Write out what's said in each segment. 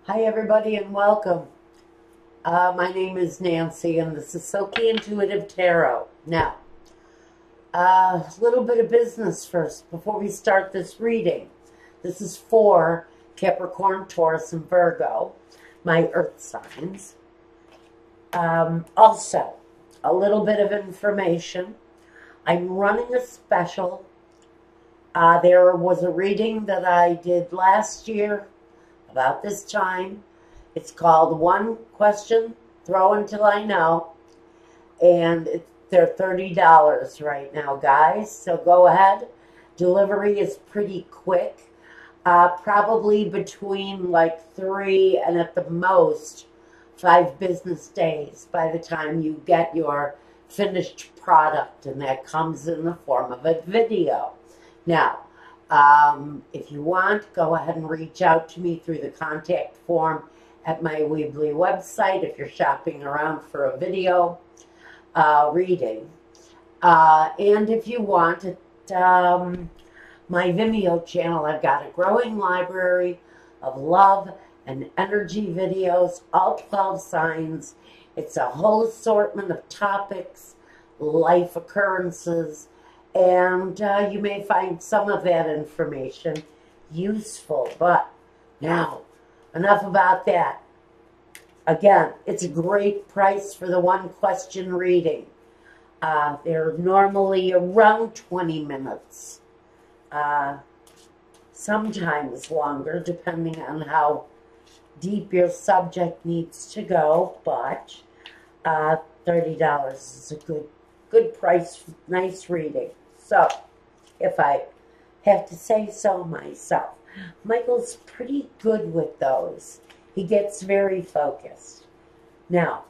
Hi, everybody, and welcome. My name is Nancy, and this is Silky Intuitive Tarot. Now, a little bit of business first before we start this reading. This is for Capricorn, Taurus, and Virgo, my earth signs. Also, a little bit of information. I'm running a special. There was a reading that I did last year about this time. It's called One Question, Throw Until I Know. And they're $30 right now, guys. So go ahead. Delivery is pretty quick. Probably between like 3 and at the most 5 business days by the time you get your finished product. And that comes in the form of a video. Now, if you want, go ahead and reach out to me through the contact form at my Weebly website if you're shopping around for a video reading. And if you want, my Vimeo channel, I've got a growing library of love and energy videos, all 12 signs. It's a whole assortment of topics, life occurrences, and you may find some of that information useful. But now, enough about that. Again, it's a great price for the one question reading. They're normally around 20 minutes. Sometimes longer, depending on how deep your subject needs to go. But $30 is a good price, nice reading. So, if I have to say so myself, Michael's pretty good with those. He gets very focused. Now,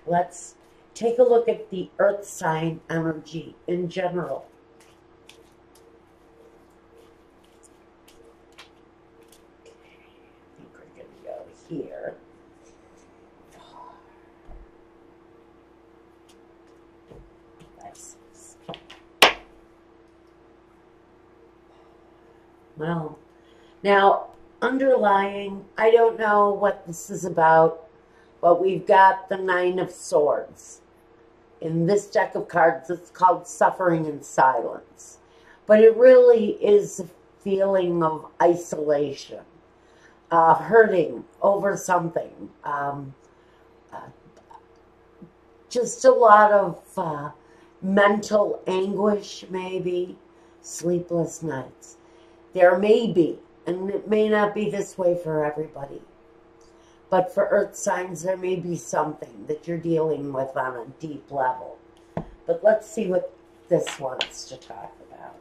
let's take a look at the earth sign energy in general. Okay, I think we're going to go here. Well, now, underlying, I don't know what this is about, but we've got the Nine of Swords. In this deck of cards, it's called Suffering in Silence. But it really is a feeling of isolation, hurting over something. Just a lot of mental anguish, maybe, sleepless nights. There may be, and it may not be this way for everybody, but for earth signs, there may be something that you're dealing with on a deep level. But let's see what this wants to talk about.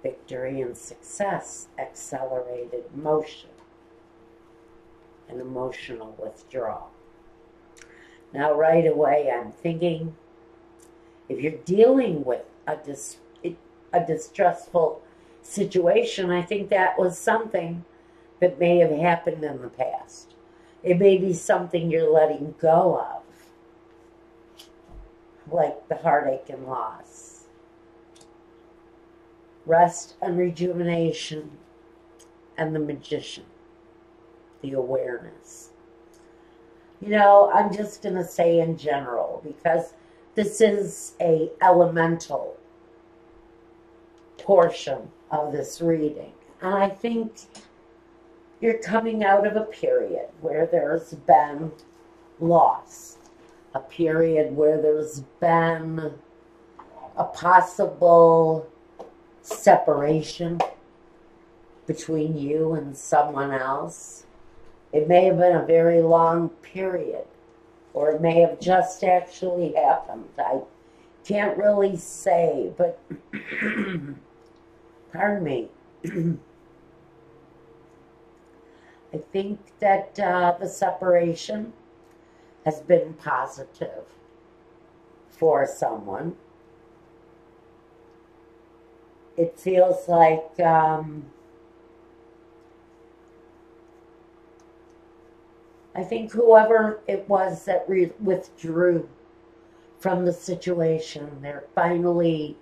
Victory and success, accelerated motion, and emotional withdrawal. Now, right away, I'm thinking, if you're dealing with a distressful situation, I think that was something that may have happened in the past. It may be something you're letting go of, like the heartache and loss. Rest and rejuvenation, and the Magician, the awareness. You know, I'm just going to say in general, because this is a elemental portion of this reading. And I think you're coming out of a period where there's been loss, a period where there's been a possible separation between you and someone else. It may have been a very long period, or it may have just actually happened. I can't really say, but pardon me. I think that the separation has been positive for someone. It feels like I think whoever it was that withdrew from the situation, they're finally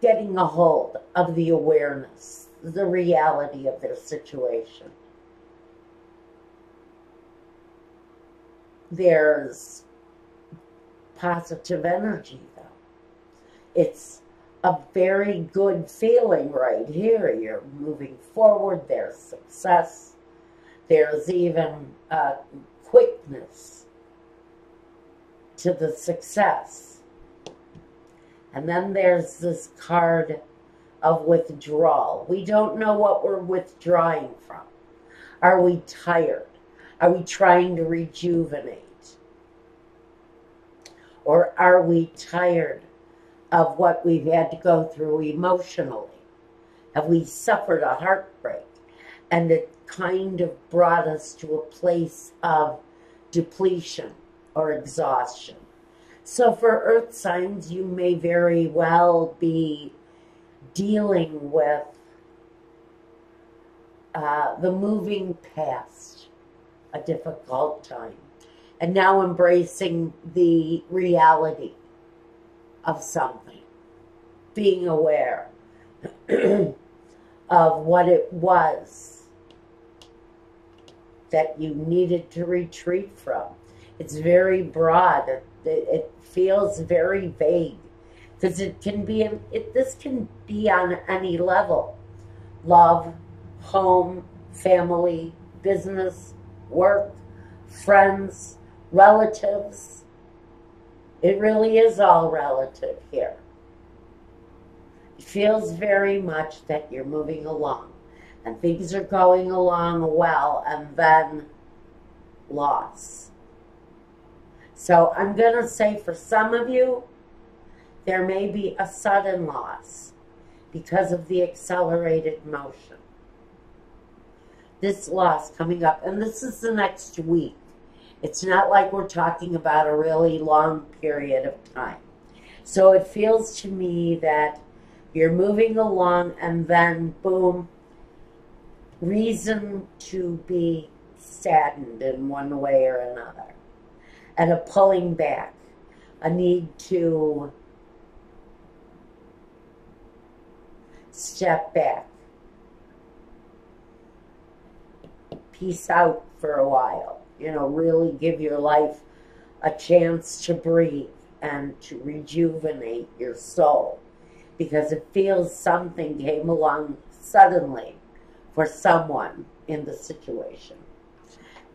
getting a hold of the awareness the reality of their situation. There's positive energy, though. It's a very good feeling right here. You're moving forward. There's success. There's even quickness to the success. And then there's this card of withdrawal. We don't know what we're withdrawing from. Are we tired? Are we trying to rejuvenate? Or are we tired of what we've had to go through emotionally? Have we suffered a heartbreak? And it kind of brought us to a place of depletion or exhaustion. So for earth signs, you may very well be dealing with the moving past, a difficult time, and now embracing the reality of something, being aware of what it was that you needed to retreat from. It's very broad. It feels very vague because it can be. This can be on any level: love, home, family, business, work, friends, relatives. It really is all relative here. It feels very much that you're moving along and things are going along well, and then loss. So I'm going to say for some of you, there may be a sudden loss because of the accelerated motion. This loss coming up, and this is the next week. It's not like we're talking about a really long period of time. So it feels to me that you're moving along and then, boom, reason to be saddened in one way or another. And a pulling back, a need to step back, peace out for a while, you know, really give your life a chance to breathe and to rejuvenate your soul, because it feels something came along suddenly for someone in the situation.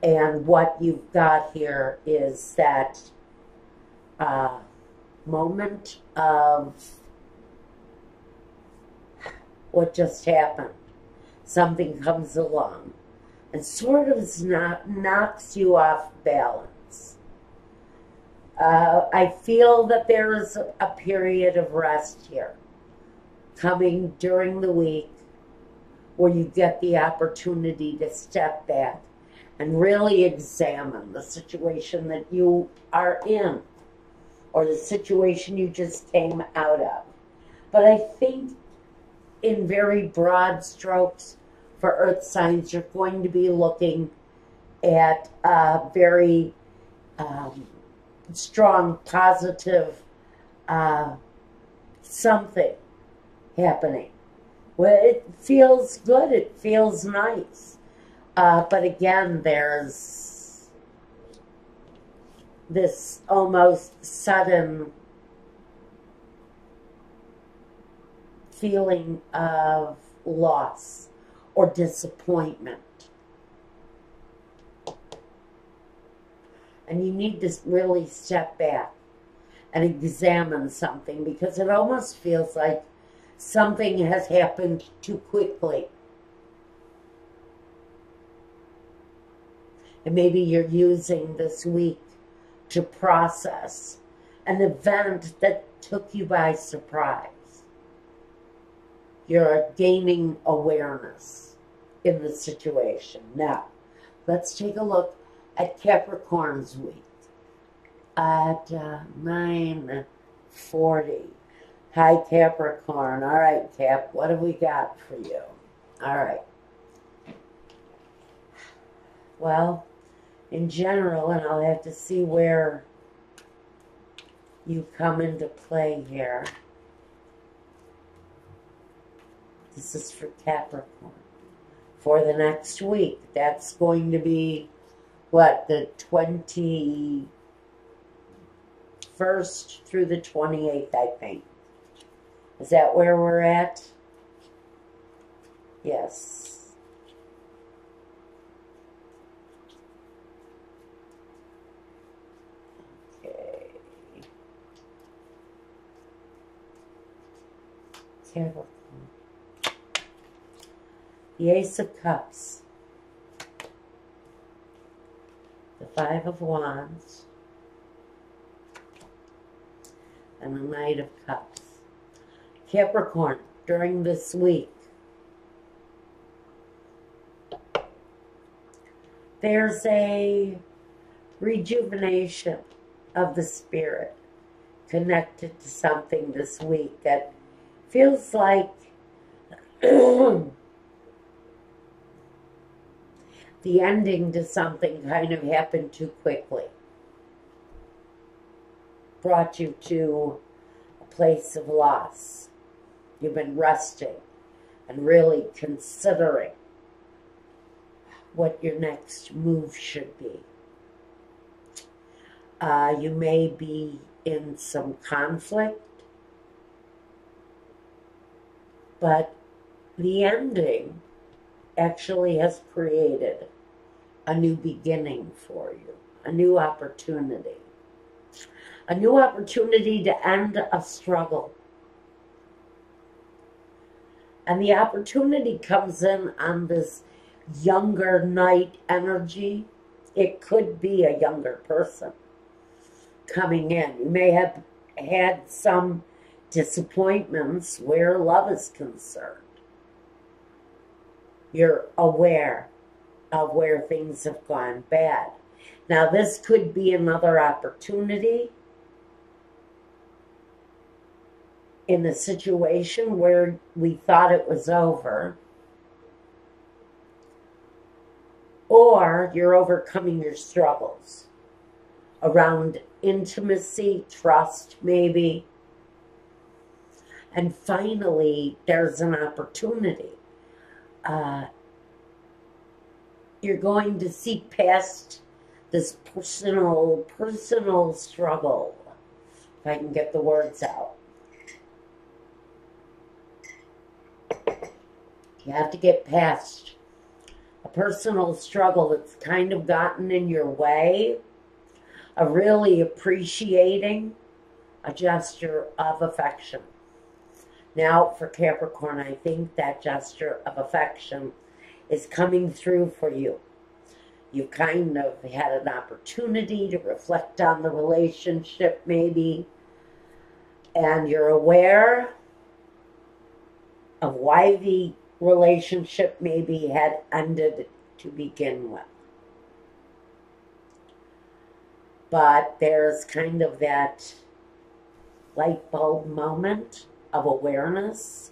And what you've got here is that moment of what just happened. Something comes along and sort of knocks you off balance. I feel that there is a period of rest here coming during the week where you get the opportunity to step back and really examine the situation that you are in or the situation you just came out of. But I think in very broad strokes for earth signs, you're going to be looking at a very strong, positive something happening. Well, it feels good. It feels nice. But again, there's this almost sudden feeling of loss or disappointment. And you need to really step back and examine something, because it almost feels like something has happened too quickly. And maybe you're using this week to process an event that took you by surprise. You're gaining awareness in the situation. Now, let's take a look at Capricorn's week at 9:40. Hi, Capricorn. All right, Cap, what have we got for you? All right. Well, in general, and I'll have to see where you come into play here. This is for Capricorn. For the next week. That's going to be, what, the 21st through the 28th, I think. Is that where we're at? Yes. Okay. Capricorn. The Ace of Cups. The Five of Wands. And the Knight of Cups. Capricorn, during this week, there's a rejuvenation of the spirit connected to something this week that feels like the ending to something kind of happened too quickly. Brought you to a place of loss. You've been resting and really considering what your next move should be. You may be in some conflict, but the ending actually has created a new beginning for you, a new opportunity. A new opportunity to end a struggle. And the opportunity comes in on this younger knight energy. It could be a younger person coming in. You may have had some disappointments where love is concerned. You're aware of where things have gone bad. Now, this could be another opportunity in a situation where we thought it was over, or you're overcoming your struggles around intimacy, trust maybe, and finally there's an opportunity. You're going to see past this personal struggle, if I can get the words out. You have to get past a personal struggle that's kind of gotten in your way of really appreciating a gesture of affection. Now, for Capricorn, I think that gesture of affection is coming through for you. You kind of had an opportunity to reflect on the relationship, maybe, and you're aware of why the relationship maybe had ended to begin with. But there's kind of that light bulb moment of awareness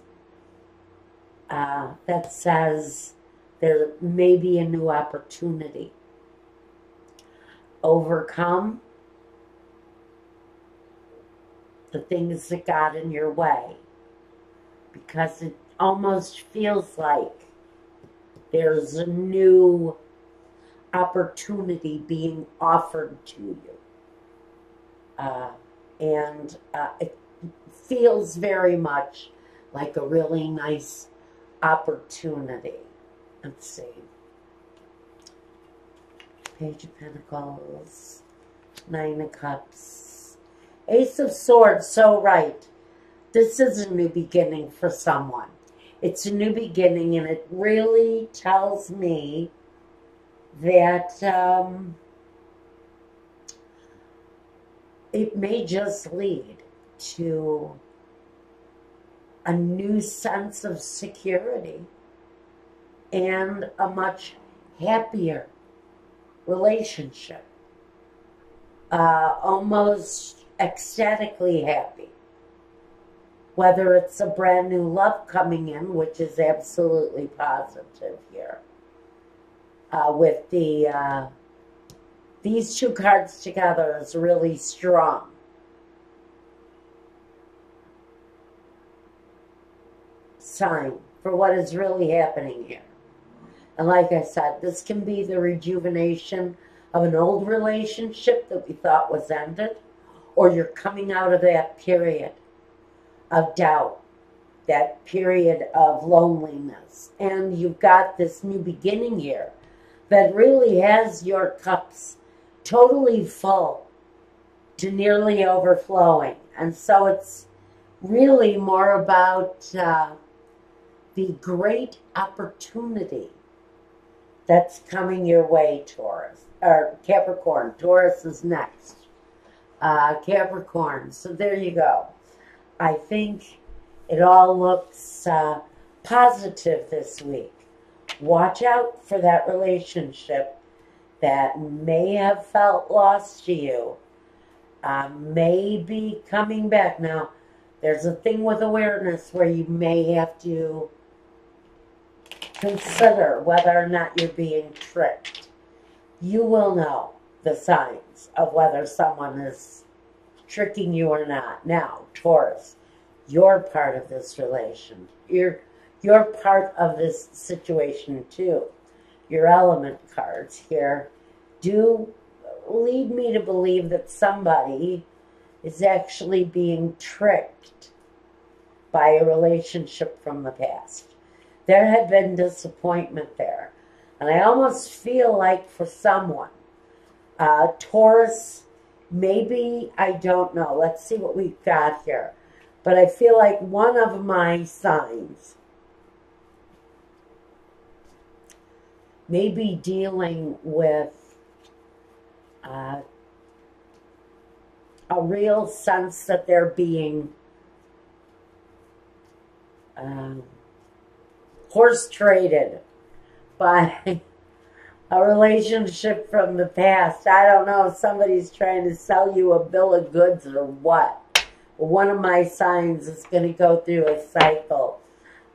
that says there may be a new opportunity. Overcome the things that got in your way, because it almost feels like there's a new opportunity being offered to you. And it feels very much like a really nice opportunity. Let's see. Page of Pentacles, Nine of Cups, Ace of Swords. So right, this is a new beginning for someone. It's a new beginning, and it really tells me that it may just lead to a new sense of security and a much happier relationship. Almost ecstatically happy. Whether it's a brand new love coming in, which is absolutely positive here. With the these two cards together is really strong. Sign for what is really happening here. And like I said, this can be the rejuvenation of an old relationship that we thought was ended, or you're coming out of that period of doubt, that period of loneliness. And you've got this new beginning here that really has your cups totally full to nearly overflowing. And so it's really more about the great opportunity that's coming your way, Taurus, or Capricorn. Taurus is next. Capricorn. So there you go. I think it all looks positive this week. Watch out for that relationship that may have felt lost to you. May be coming back. Now, there's a thing with awareness where you may have to consider whether or not you're being tricked. You will know the signs of whether someone is tricking you or not. Now, Taurus, you're part of this relation. You're part of this situation too. Your element cards here do lead me to believe that somebody is actually being tricked by a relationship from the past. There had been disappointment there. And I almost feel like for someone, Taurus, maybe, I don't know. Let's see what we've got here. But I feel like one of my signs may be dealing with a real sense that they're being horse traded by a relationship from the past. I don't know if somebody's trying to sell you a bill of goods or what. One of my signs is going to go through a cycle.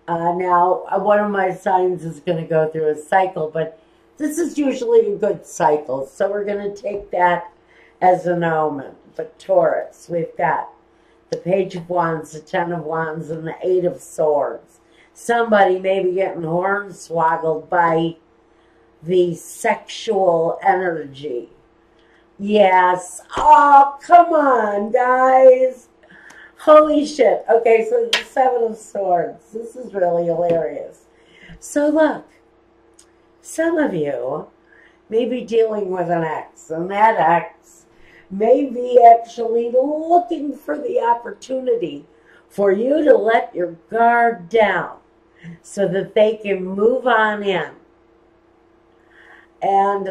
Now, one of my signs is going to go through a cycle, but this is usually a good cycle, so we're going to take that as an omen. But Taurus, we've got the Page of Wands, the Ten of Wands, and the Eight of Swords. Somebody may be getting hornswoggled by the sexual energy. Yes. Oh, come on, guys. Holy shit. Okay, so the Seven of Swords. This is really hilarious. So look, some of you may be dealing with an ex, and that ex may be actually looking for the opportunity for you to let your guard down so that they can move on in. And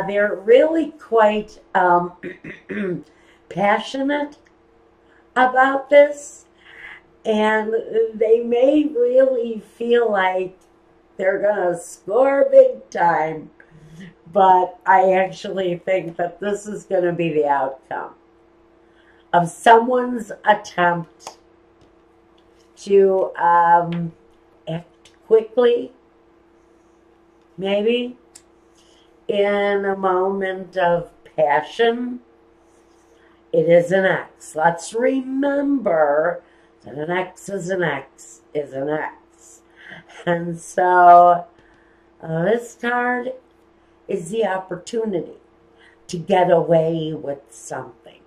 they're really quite passionate about this, and they may really feel like they're going to score big time, but I actually think that this is going to be the outcome of someone's attempt to act quickly, maybe, in a moment of passion. It is an ex. Let's remember that an ex is an ex is an ex. And so this card is the opportunity to get away with something.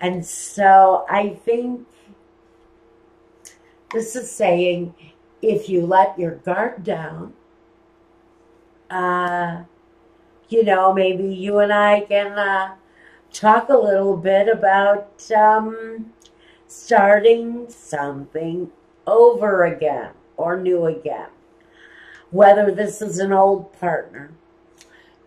And so I think this is saying, if you let your guard down, you know, maybe you and I can talk a little bit about starting something over again or new again. Whether this is an old partner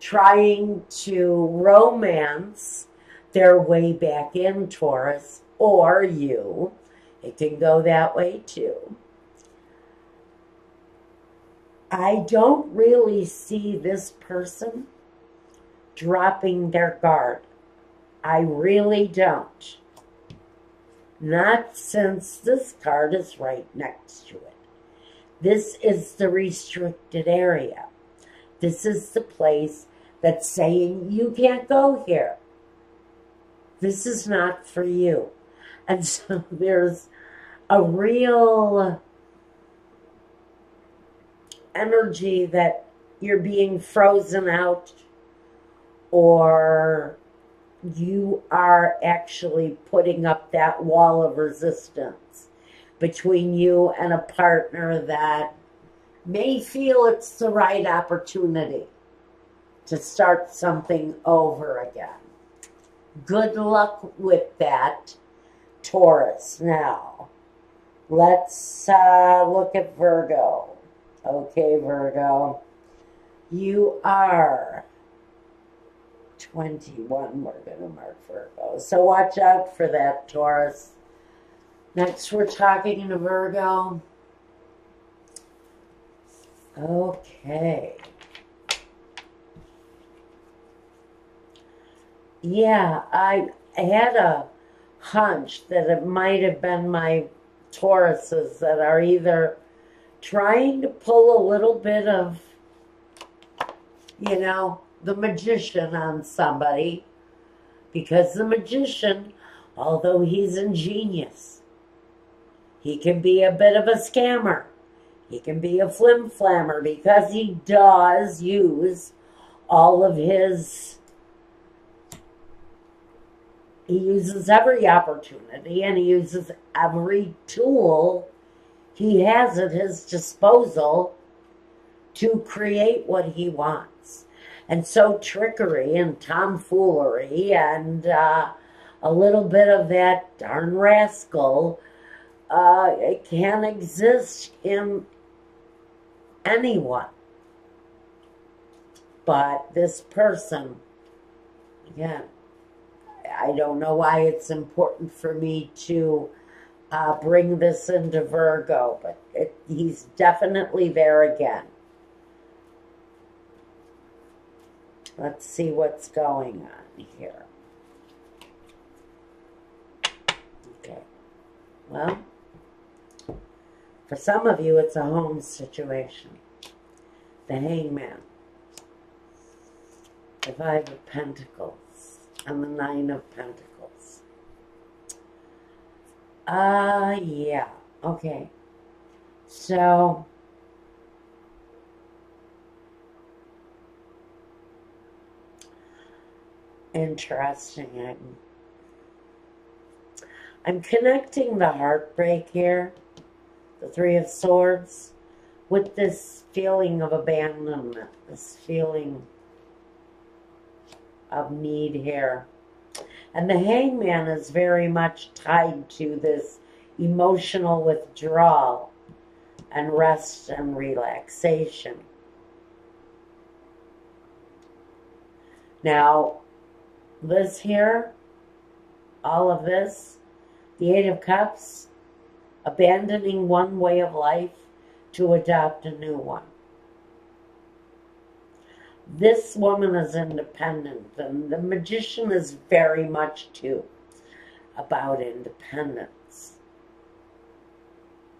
trying to romance their way back in, Taurus, or you. It can go that way too. I don't really see this person dropping their guard. I really don't. Not since this card is right next to it. This is the restricted area. This is the place that's saying, you can't go here. This is not for you. And so there's a real energy that you're being frozen out, or you are actually putting up that wall of resistance between you and a partner that may feel it's the right opportunity to start something over again. Good luck with that, Taurus. Now, let's look at Virgo. Okay, Virgo. You are 21. We're going to mark Virgo. So watch out for that, Taurus. Next, we're talking to Virgo. Okay. Yeah, I had a hunch that it might have been my Tauruses that are either trying to pull a little bit of, you know, the magician on somebody, because the magician, although he's ingenious, he can be a bit of a scammer. He can be a flim-flammer because he does use all of his... He uses every opportunity and he uses every tool he has at his disposal to create what he wants. And so trickery and tomfoolery and a little bit of that darn rascal it can exist in anyone. But this person, again, I don't know why it's important for me to bring this into Virgo, but he's definitely there again. Let's see what's going on here. Okay. Well, for some of you, it's a home situation. The Hangman. The Five of Pentacles. And the Nine of Pentacles. Yeah. Okay. So, interesting. I'm connecting the heartbreak here, the Three of Swords, with this feeling of abandonment, this feeling of need here. And the Hangman is very much tied to this emotional withdrawal and rest and relaxation. Now, this here, all of this, the Eight of Cups, abandoning one way of life to adopt a new one. This woman is independent, and the Magician is very much, too, about independence.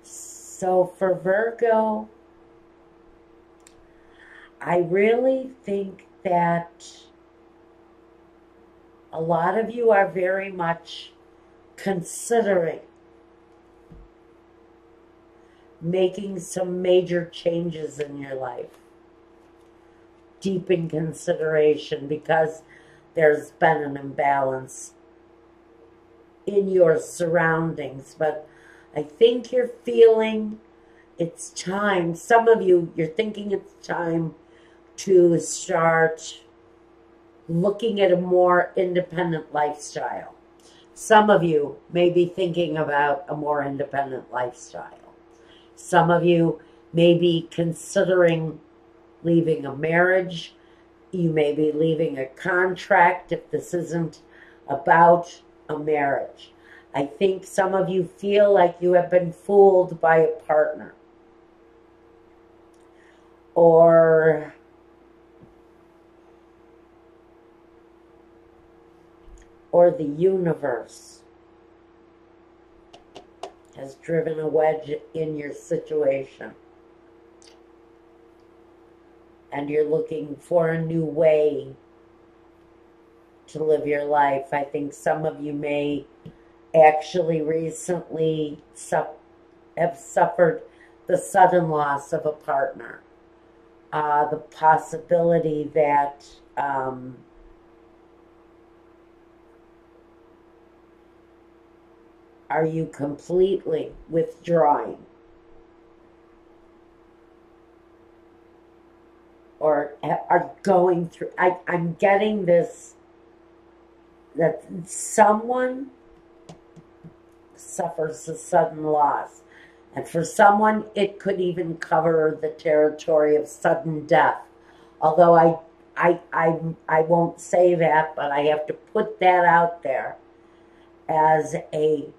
So for Virgo, I really think that a lot of you are very much considering making some major changes in your life. Deep in consideration, because there's been an imbalance in your surroundings. But I think you're feeling it's time. Some of you, you're thinking it's time to start looking at a more independent lifestyle. Some of you may be thinking about a more independent lifestyle. Some of you may be considering leaving a marriage. You may be leaving a contract if this isn't about a marriage. I think some of you feel like you have been fooled by a partner. Or the universe has driven a wedge in your situation. And you're looking for a new way to live your life. I think some of you may actually recently have suffered the sudden loss of a partner. the possibility that are you completely withdrawing or are going through, I'm getting this, that someone suffers a sudden loss. And for someone, it could even cover the territory of sudden death. Although I won't say that, but I have to put that out there as a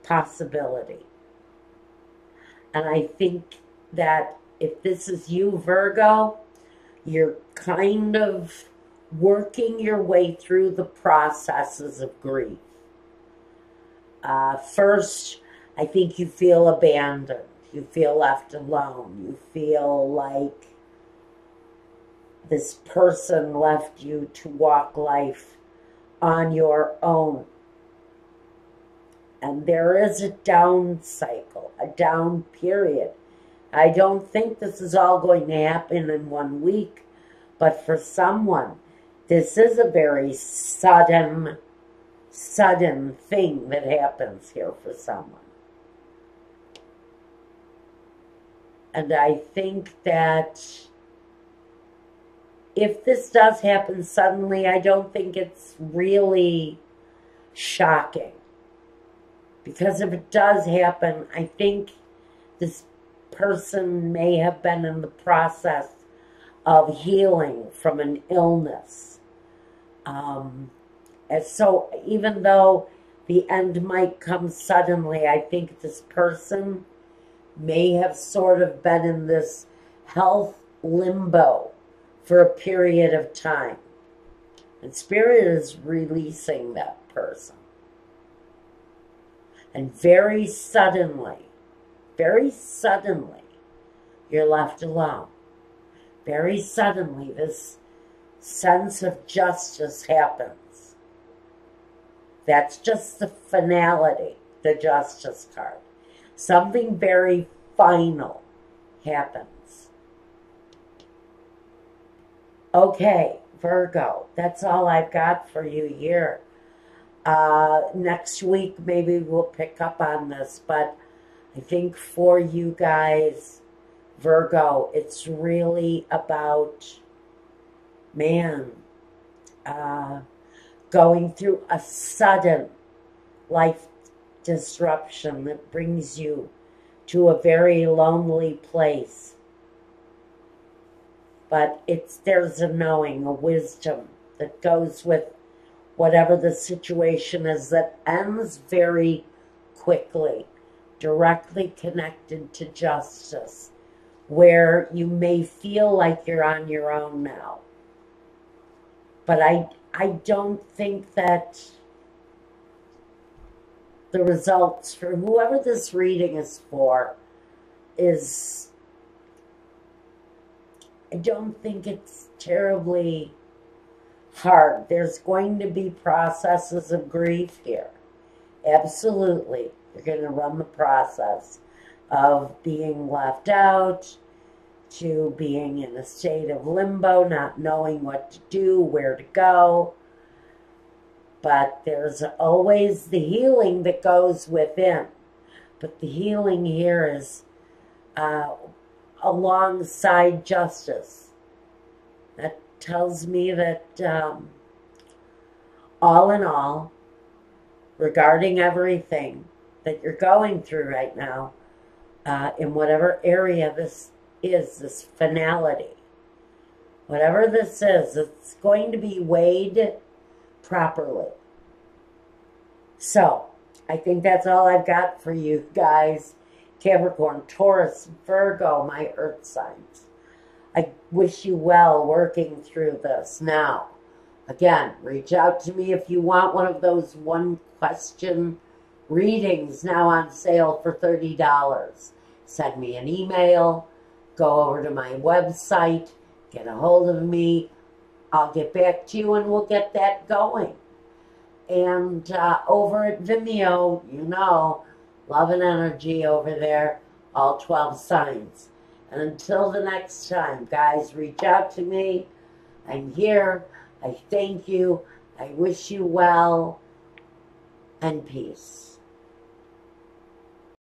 possibility. And I think that if this is you, Virgo, you're kind of working your way through the processes of grief. First, I think you feel abandoned. You feel left alone. You feel like this person left you to walk life on your own. And there is a down cycle, a down period. I don't think this is all going to happen in 1 week, but for someone, this is a very sudden thing that happens here for someone. And I think that if this does happen suddenly, I don't think it's really shocking. Because if it does happen, I think this person may have been in the process of healing from an illness. And so even though the end might come suddenly, I think this person may have sort of been in this health limbo for a period of time. And Spirit is releasing that person. And very suddenly, you're left alone. Very suddenly, this sense of justice happens. That's just the finality, the justice card. Something very final happens. Okay, Virgo, that's all I've got for you here. Next week, maybe we'll pick up on this, but I think for you guys, Virgo, it's really about, man, going through a sudden life disruption that brings you to a very lonely place. But there's a knowing, a wisdom that goes with whatever the situation is that ends very quickly, directly connected to justice, where you may feel like you're on your own now. But I don't think that the results for whoever this reading is for I don't think it's terribly hard. There's going to be processes of grief here. Absolutely. You're going to run the process of being left out to being in a state of limbo, not knowing what to do, where to go. But there's always the healing that goes within. But the healing here is alongside justice. That tells me that all in all, regarding everything that you're going through right now, in whatever area this is, this finality, whatever this is, it's going to be weighed properly. So, I think that's all I've got for you guys. Capricorn, Taurus, Virgo, my earth signs. I wish you well working through this. Now, again, reach out to me if you want one of those one question readings now on sale for $30. Send me an email, go over to my website, get a hold of me. I'll get back to you and we'll get that going. And over at Vimeo, you know, love and energy over there, all 12 signs. And until the next time, guys, reach out to me. I'm here. I thank you. I wish you well and peace.